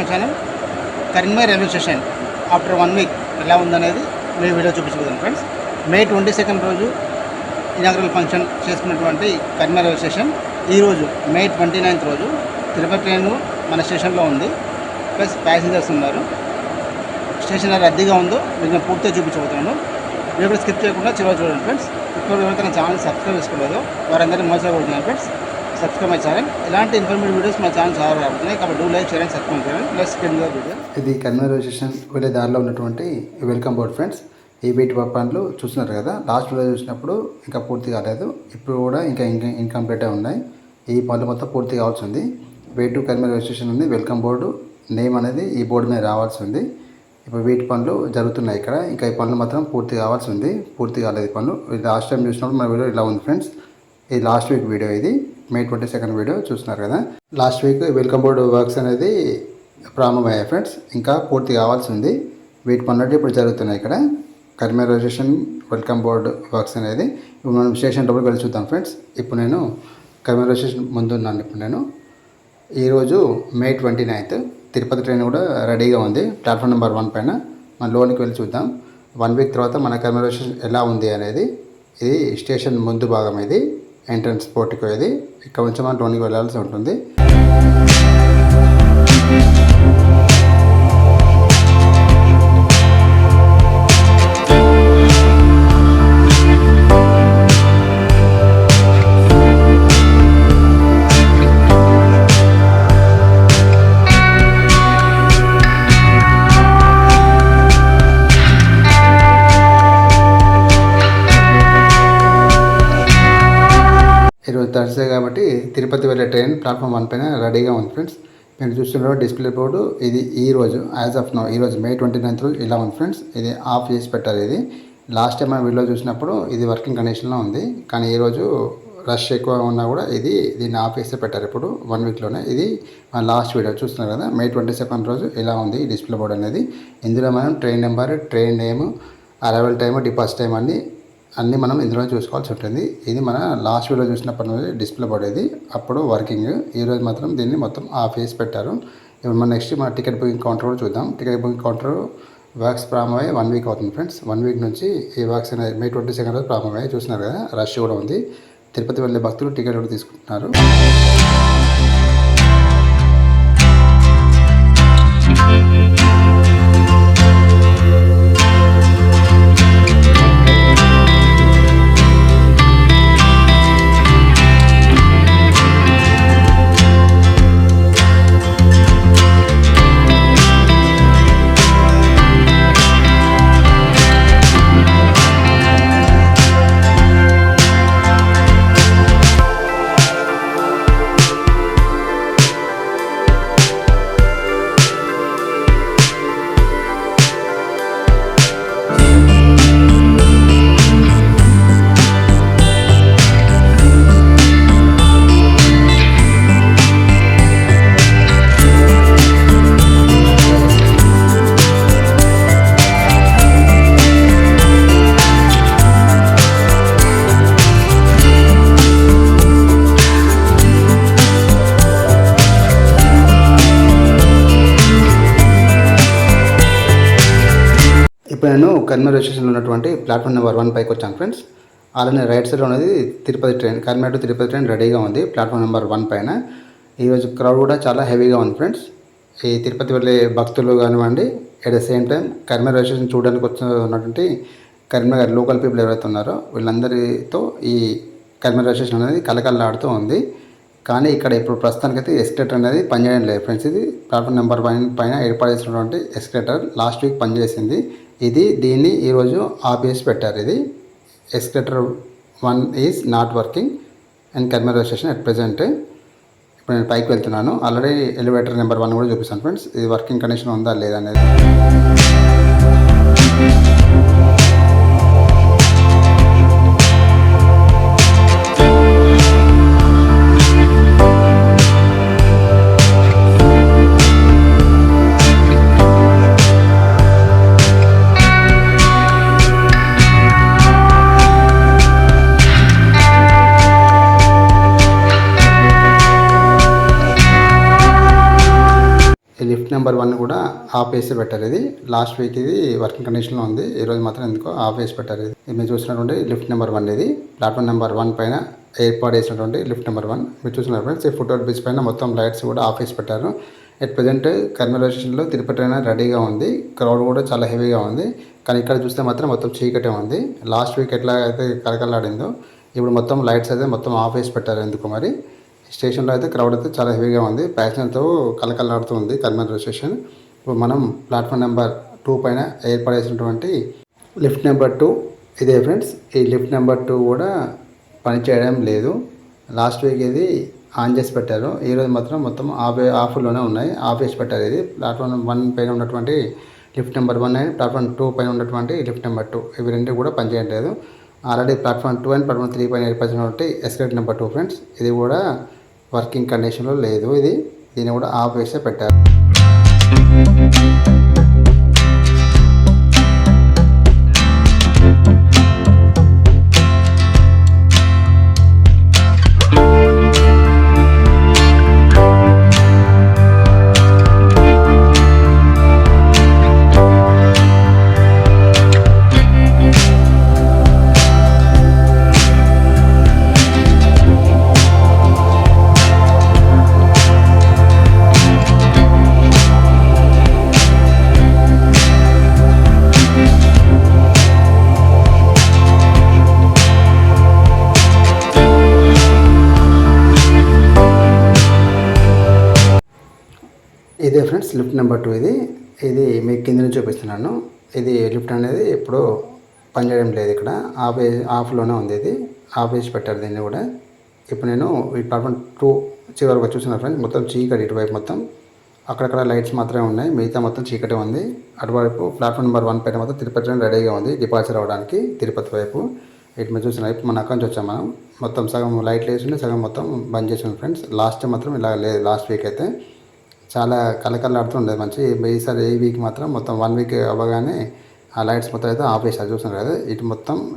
My channel. Karimnagar railway station after 1 week ఎలా ఉందనేది మేము వీడియో చూపించబోతున్నాం ఫ్రెండ్స్. మే 22 రోజు ఇనాగ్రల్ ఫంక్షన్ చేసుకున్నటువంటి కరీంనగర్ రైల్వే స్టేషన్ ఈరోజు మే 29 రోజు తిరుపతి ట్రైన్ మన స్టేషన్లో ఉంది. ప్లస్ ప్యాసింజర్స్ ఉన్నారు. స్టేషన్ రద్దీగా ఉందో మీకు పూర్తిగా చూపించబోతున్నాను. మీరు కూడా స్కిప్ చేయకుండా చివరి చూడండి ఫ్రెండ్స్. ఇప్పుడు ఎవరైతే నా ఛానల్ సబ్స్క్రైబ్ చేసుకోలేదో వారందరినీ మోసపోతున్నాను ఫ్రెండ్స్. Subscribe my channel. ఇలాంటి ఇన్ఫర్మేటివ్ వీడియోస్ మా ఛానల్ చాలా రాబోతున్నాయి కాబట్టి do like share and subscribe చేయండి. ప్లస్ కింద వీడియో ఇది కరీంనగర్ రైల్వే స్టేషన్ వెళ్ళే దారిలో ఉన్నటువంటి వెల్కమ్ బోర్డ్ ఫ్రెండ్స్. ఈ వీటి పనులు చూస్తున్నారు కదా, లాస్ట్ వీడియో చూసినప్పుడు ఇంకా పూర్తి కాలేదు, ఇప్పుడు కూడా ఇంకా ఇన్కంప్లీట్ ఉన్నాయి. ఈ పనులు మొత్తం పూర్తి కావాల్సి ఉంది. Way to Karimnagar railway station ఉంది. వెల్కమ్ బోర్డు నేమ్ అనేది ఈ బోర్డు మీద రావాల్సి ఉంది. ఇప్పుడు వీటి పనులు జరుగుతున్నాయి ఇక్కడ. ఇంకా ఈ పనులు మాత్రం పూర్తి కావాల్సి ఉంది, పూర్తి కాలేదు ఈ పనులు. లాస్ట్ టైం చూసినప్పుడు మన వీడియో ఇలా ఉంది ఫ్రెండ్స్. ఇది లాస్ట్ వీక్ వీడియో, ఇది మే 22 వీడియో చూస్తున్నారు కదా. Last week welcome board works అనేది ప్రారంభమయ్యాయి ఫ్రెండ్స్. ఇంకా పూర్తి కావాల్సి ఉంది. వీటి పనులు ఇప్పుడు జరుగుతున్నాయి ఇక్కడ Karimnagar railway station welcome board works అనేది. ఇప్పుడు మనం స్టేషన్ లోపలికి వెళ్ళి చూద్దాం ఫ్రెండ్స్. ఇప్పుడు నేను కరీంనగర్ రైల్వే స్టేషన్ ముందు ఉన్నాను. ఇప్పుడు నేను ఈరోజు మే 29 తిరుపతి ట్రైన్ కూడా రెడీగా ఉంది ప్లాట్ఫామ్ నెంబర్ 1 పైన. మన లోనికి వెళ్ళి చూద్దాం 1 వీక్ తర్వాత మన కరీంనగర్ రైల్వే స్టేషన్ ఎలా ఉంది అనేది. ఇది స్టేషన్ ముందు భాగం, ఇది ఎంట్రన్స్ పోర్టికో. ఇది ఇక్కడ నుంచి మనం లోనికి వెళ్ళాల్సి ఉంటుంది. ఈరోజు థర్స్డే కాబట్టి తిరుపతి వెళ్ళే ట్రైన్ ప్లాట్ఫామ్ 1 పైన రెడీగా ఉంది ఫ్రెండ్స్. మీరు చూస్తున్నారు డిస్ప్లే బోర్డు. ఇది ఈరోజు యాజ్ ఆఫ్ నో ఈరోజు మే 29 రోజు ఇలా ఉంది ఫ్రెండ్స్. ఇది ఆఫ్ చేసి పెట్టారు. ఇది లాస్ట్ టైం మనం వీడియో చూసినప్పుడు ఇది వర్కింగ్ కండిషన్లో ఉంది, కానీ ఈరోజు రష్ ఎక్కువ ఉన్నా కూడా దీన్ని ఆఫ్ చేసి పెట్టారు ఇప్పుడు 1 వీక్లోనే. ఇది మన లాస్ట్ వీడియో చూస్తున్నారు కదా, మే 22 రోజు ఇలా ఉంది ఈ డిస్ప్లే బోర్డు అనేది. ఇందులో మనం train number, train name, arrival time, deposit time అన్నీ మనం ఇందులో చూసుకోవాల్సి ఉంటుంది. ఇది మన లాస్ట్ వీడియో చూసినప్పటి నుంచి డిస్ప్లే పడేది, అప్పుడు వర్కింగ్. ఈరోజు మాత్రం దీన్ని మొత్తం ఆఫ్ చేసి పెట్టారు. ఇప్పుడు మన నెక్స్ట్ మన టికెట్ బుకింగ్ కౌంటర్ కూడా చూద్దాం. టికెట్ బుకింగ్ కౌంటర్ వర్క్స్ ప్రారంభమై 1 వీక్ అవుతుంది ఫ్రెండ్స్. 1 వీక్ నుంచి ఈ వర్క్స్ అనేది మే 22 రోజు ప్రారంభమయ్యాయి. చూస్తున్నారు కదా, రష్ కూడా ఉంది. తిరుపతి వెళ్ళే భక్తులు టికెట్ కూడా తీసుకుంటున్నారు. ఇప్పుడు నేను కరీంనగర్ రైల్వే స్టేషన్లో ఉన్నటువంటి ప్లాట్ఫామ్ నెంబర్ 1 పైకి వచ్చాను ఫ్రెండ్స్. అలానే రైట్ సైడ్లో ఉన్నది Tirupati train, Karimnagar to Tirupati train రెడీగా ఉంది ప్లాట్ఫామ్ నెంబర్ 1 పైన. ఈరోజు క్రౌడ్ కూడా చాలా హెవీగా ఉంది ఫ్రెండ్స్. ఈ తిరుపతి వెళ్ళే భక్తులు కానివ్వండి, at the same time Karimnagar railway station చూడడానికి ఉన్నటువంటి కరీంనగర్ లోకల్ పీపుల్ ఎవరైతే ఉన్నారో వీళ్ళందరితో ఈ కరీంనగర్ రైల్వే స్టేషన్ అనేది కలకలలాడుతూ ఉంది. కానీ ఇక్కడ ఇప్పుడు ప్రస్తుతానికైతే ఎస్కలేటర్ అనేది పనిచేయడం లేదు ఫ్రెండ్స్. ఇది ప్లాట్ఫామ్ నెంబర్ 1 పైన ఏర్పాటు చేసినటువంటి ఎస్కలేటర్ లాస్ట్ వీక్ పనిచేసింది. దీన్ని ఈరోజు ఆఫ్ చేసి పెట్టారు. ఇది escalator 1 is not working and Karimnagar railway station at present. ఇప్పుడు నేను పైకి వెళ్తున్నాను. ఆల్రెడీ ఎలివేటర్ నెంబర్ 1 కూడా చూపిస్తాను ఫ్రెండ్స్. ఇది వర్కింగ్ కండిషన్ ఉందా లేదా అనేది. ఈ లిఫ్ట్ నెంబర్ 1 కూడా ఆఫ్ వేసి పెట్టారు. ఇది లాస్ట్ వీక్ ఇది వర్కింగ్ కండిషన్లో ఉంది. ఈరోజు మాత్రం ఎందుకో ఆఫ్ వేసి పెట్టారు. ఇది మీరు చూసినటువంటి లిఫ్ట్ నెంబర్ 1 ఇది ప్లాట్ఫామ్ నెంబర్ 1 పైన ఏర్పాటు చేసినటువంటి లిఫ్ట్ నెంబర్ 1 మీరు చూస్తున్నారు ఫ్రెండ్స్. ఈ ఫుట్ఓవర్ బ్రిడ్జ్ పైన మొత్తం లైట్స్ కూడా ఆఫ్ వేసి పెట్టారు. ఎట్ ప్రజెంట్ కర్నూలు స్టేషన్లో తిరుపతి ట్రైన్ రెడీగా ఉంది. క్రౌడ్ కూడా చాలా హెవీగా ఉంది. కానీ ఇక్కడ చూస్తే మాత్రం మొత్తం చీకటే ఉంది. లాస్ట్ వీక్ ఎట్లా అయితే కలకలాడిందో ఇప్పుడు మొత్తం లైట్స్ అయితే మొత్తం ఆఫ్ వేసి పెట్టారు. ఎందుకు మరి స్టేషన్లో అయితే క్రౌడ్ అయితే చాలా హెవీగా ఉంది. ప్యాసింజర్తో కలకలాడుతూ ఉంది కర్నూలు రైల్వే స్టేషన్. ఇప్పుడు మనం ప్లాట్ఫామ్ నెంబర్ 2 పైన ఏర్పడేసినటువంటి లిఫ్ట్ నెంబర్ 2 ఇదే ఫ్రెండ్స్. ఈ లిఫ్ట్ నెంబర్ 2 కూడా పనిచేయడం లేదు. లాస్ట్ వీక్ ఇది ఆన్ చేసి పెట్టారు. ఈరోజు మాత్రం మొత్తం ఆఫ్లోనే ఉన్నాయి. ఆఫ్ చేసి పెట్టారు. ఇది ప్లాట్ఫామ్ 1 పైన ఉన్నటువంటి లిఫ్ట్ నెంబర్ 1 అండ్ ప్లాట్ఫామ్ 2 పైన ఉన్నటువంటి లిఫ్ట్ నెంబర్ 2 ఇవి రెండు కూడా పనిచేయట్లేదు. ఆల్రెడీ ప్లాట్ఫామ్ 2 అండ్ ప్లాట్ఫామ్ 3 పైన ఏర్పరిచినటువంటి ఎస్కలేటర్ నెంబర్ 2 ఫ్రెండ్స్. ఇది కూడా వర్కింగ్ కండిషన్లో లేదు. దీన్ని కూడా ఆఫ్ వేసే పెట్టారు. ఇదే ఫ్రెండ్స్ లిఫ్ట్ నెంబర్ 2 ఇది మీకు కింద నుంచి చూపిస్తున్నాను. ఇది లిఫ్ట్ అనేది ఎప్పుడూ పనిచేయడం లేదు. ఇక్కడ ఆఫ్లోనే ఉంది. ఇది ఆఫ్ చేసి పెట్టారు దీన్ని కూడా. ఇప్పుడు నేను ఈ ప్లాట్ఫామ్ 2 చివరికి చూసిన ఫ్రెండ్స్ మొత్తం చీకటి. ఇటువైపు మొత్తం అక్కడక్కడ లైట్స్ మాత్రమే ఉన్నాయి. మిగతా మొత్తం చీకటి ఉంది. అటువైపు ప్లాట్ఫామ్ నెంబర్ 1 పైన మొత్తం తిరుపతి ట్రైన్ రెడీగా ఉంది డిపార్చర్ అవ్వడానికి తిరుపతి వైపు. ఇటు మీరు చూసిన వైపు మన అక్కడి నుంచి వచ్చాం మనం. మొత్తం సగం లైట్లు వేసి సగం మొత్తం బంద్ చేసాం ఫ్రెండ్స్. లాస్ట్ మాత్రం ఇలా లేదు. లాస్ట్ వీక్ అయితే చాలా కలకలాడుతుండేది మంచి. ఈసారి ఈ వీక్ మాత్రం మొత్తం 1 వీక్ అవ్వగానే ఆ లైట్స్ మొత్తం అయితే ఆఫ్ చేశారు. చూస్తున్నారు కదా.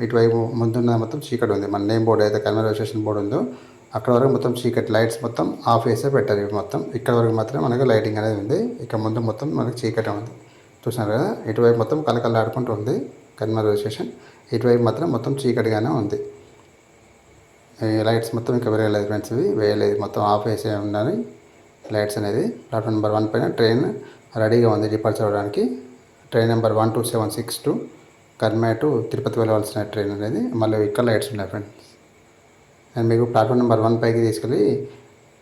ఇటువైపు ముందున్న మొత్తం చీకటి ఉంది. మన నేమ్ బోర్డు అయితే కర్నూలు రైల్వే స్టేషన్ బోర్డు ఉందో అక్కడ వరకు మొత్తం చీకటి. లైట్స్ మొత్తం ఆఫ్ చేసే పెట్టారు. ఇవి మొత్తం ఇక్కడ వరకు మాత్రం మనకి లైటింగ్ అనేది ఉంది. ఇక ముందు మొత్తం మనకి చీకటి ఉంది. చూస్తున్నారు కదా. ఇటువైపు మొత్తం కలకలాడుకుంటూ ఉంది కర్నూలు రైల్వే స్టేషన్. ఇటువైపు మాత్రం మొత్తం చీకటిగానే ఉంది. లైట్స్ మొత్తం ఇంకా వేయలేదు ఫ్రెండ్స్. ఇవి వేయలేదు, మొత్తం ఆఫ్ వేసే ఉన్నాయి లైట్స్ అనేది. ప్లాట్ఫామ్ నెంబర్ 1 పైన ట్రైన్ రెడీగా ఉంది డిపార్చర్ అవ్వడానికి. Train number 12762 Kurnool to Tirupati వెళ్ళవలసిన ట్రైన్ అనేది. మళ్ళీ ఇక్కడ లైట్స్ ఉన్నాయి ఫ్రెండ్స్. నేను మీకు ప్లాట్ఫామ్ నెంబర్ 1 పైకి తీసుకెళ్ళి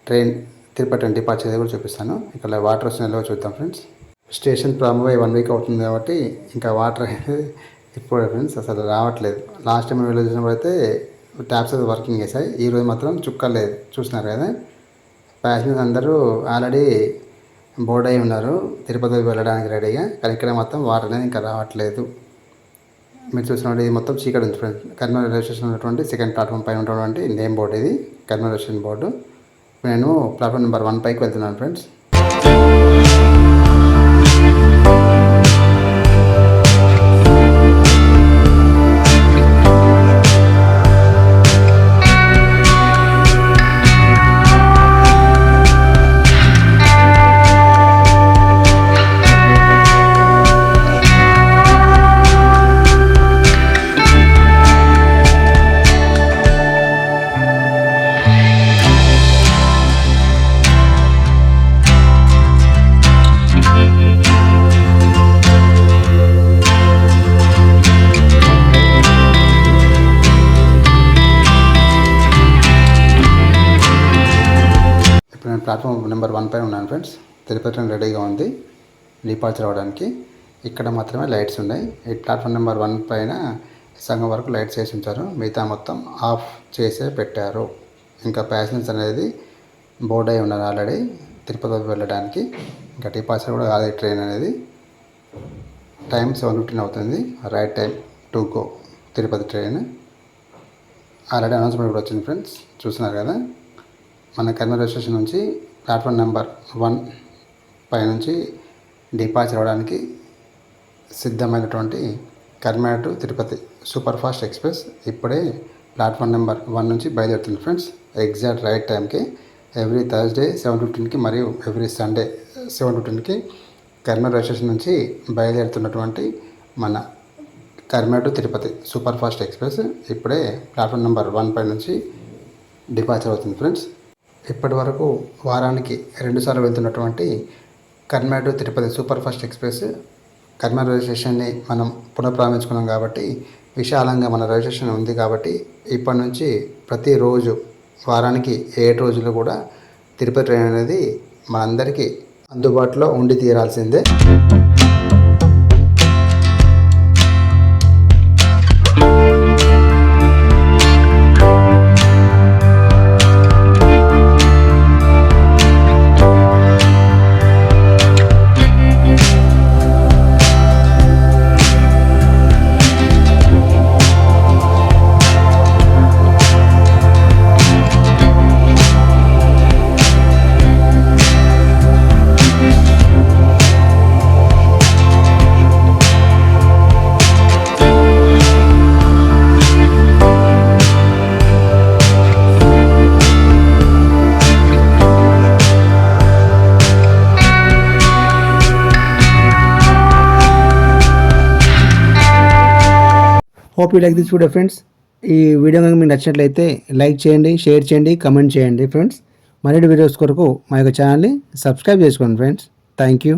ట్రైన్ తిరుపతి డిపార్చర్ కూడా చూపిస్తాను. ఇక్కడ వాటర్ వస్తున్నాయో చూద్దాం ఫ్రెండ్స్. స్టేషన్ ప్రారంభమై 1 వీక్ అవుతుంది కాబట్టి ఇంకా వాటర్ అనేది ఇప్పుడు ఫ్రెండ్స్ అసలు రావట్లేదు. లాస్ట్ టైం వెళ్ళి చూసినప్పుడు అయితే ట్యాప్స్ అయితే వర్కింగ్ చేశాయి. ఈరోజు మాత్రం చుక్కలు లేదు. చూస్తున్నారు కదా. ప్యాసింజర్స్ అందరూ ఆల్రెడీ బోర్డ్ అయి ఉన్నారు తిరుపతికి వెళ్ళడానికి రెడీగా. కానీ ఇక్కడ మొత్తం వాటర్ అనేది ఇంకా రావట్లేదు. మీరు చూసినప్పుడు ఇది మొత్తం చీకటి ఉంది ఫ్రెండ్స్. కర్నూలు రైల్వే స్టేషన్ ఉన్నటువంటి సెకండ్ ప్లాట్ఫామ్ పైన ఉన్నటువంటి నేమ్ బోర్డు ఇది కర్నూలు రైల్వే స్టేషన్ బోర్డు. నేను ప్లాట్ఫామ్ నెంబర్ 1 పైకి వెళ్తున్నాను ఫ్రెండ్స్. ప్లాట్ఫామ్ నెంబర్ 1 పైన ఉన్నాను ఫ్రెండ్స్. తిరుపతి ట్రైన్ రెడీగా ఉంది డిపార్చర్ అవ్వడానికి. ఇక్కడ మాత్రమే లైట్స్ ఉన్నాయి. ఈ ప్లాట్ఫామ్ నెంబర్ 1 పైన సగం వరకు లైట్స్ వేసి ఉంచారు. మిగతా మొత్తం ఆఫ్ చేసే పెట్టారు. ఇంకా ప్యాసింజర్స్ అనేది బోర్డ్ అయి ఉన్నారు ఆల్రెడీ తిరుపతి వెళ్ళడానికి. ఇంకా డిపార్చర్ కూడా కాదు ట్రైన్ అనేది. టైం 7:15 అవుతుంది. Right time to go Tirupati train. Already announcement కూడా వచ్చింది ఫ్రెండ్స్. చూస్తున్నారు కదా. మన కర్నూలు రైల్వే స్టేషన్ నుంచి ప్లాట్ఫామ్ నెంబర్ 1 పైనుంచి డిపార్చర్ అవ్వడానికి సిద్ధమైనటువంటి Kurnool to Tirupati super fast express ఇప్పుడే ప్లాట్ఫామ్ నెంబర్ 1 నుంచి బయలుదేరుతుంది ఫ్రెండ్స్. ఎగ్జాక్ట్ రైట్ టైంకి ఎవ్రీ థర్స్డే 7:15కి మరియు ఎవ్రీ సండే 7:15కి కరీంనగర్ రైల్వే స్టేషన్ నుంచి బయలుదేరుతున్నటువంటి మన Karimnagar to Tirupati super fast express ఇప్పుడే ప్లాట్ఫామ్ నెంబర్ 1 పై నుంచి డిపార్చర్ అవుతుంది ఫ్రెండ్స్. ఇప్పటి వరకు వారానికి 2 సార్లు వెళ్తున్నటువంటి Karimnagar to Tirupati super fast express Karimnagar railway స్టేషన్ని మనం పునఃప్రారంభించుకున్నాం కాబట్టి, విశాలంగా మన రైల్వే స్టేషన్ ఉంది కాబట్టి ఇప్పటి నుంచి ప్రతిరోజు వారానికి 7 రోజులు కూడా తిరుపతి ట్రైన్ అనేది మనందరికీ అందుబాటులో ఉండి తీరాల్సిందే. Hope you like this video friends. ఈ వీడియో కనుక మీకు నచ్చినట్లయితే లైక్ చేయండి, షేర్ చేయండి, కమెంట్ చేయండి ఫ్రెండ్స్. మరిన్ని వీడియోస్ కొరకు మా యొక్క ఛానల్ని సబ్స్క్రైబ్ చేసుకోండి ఫ్రెండ్స్. Thank you.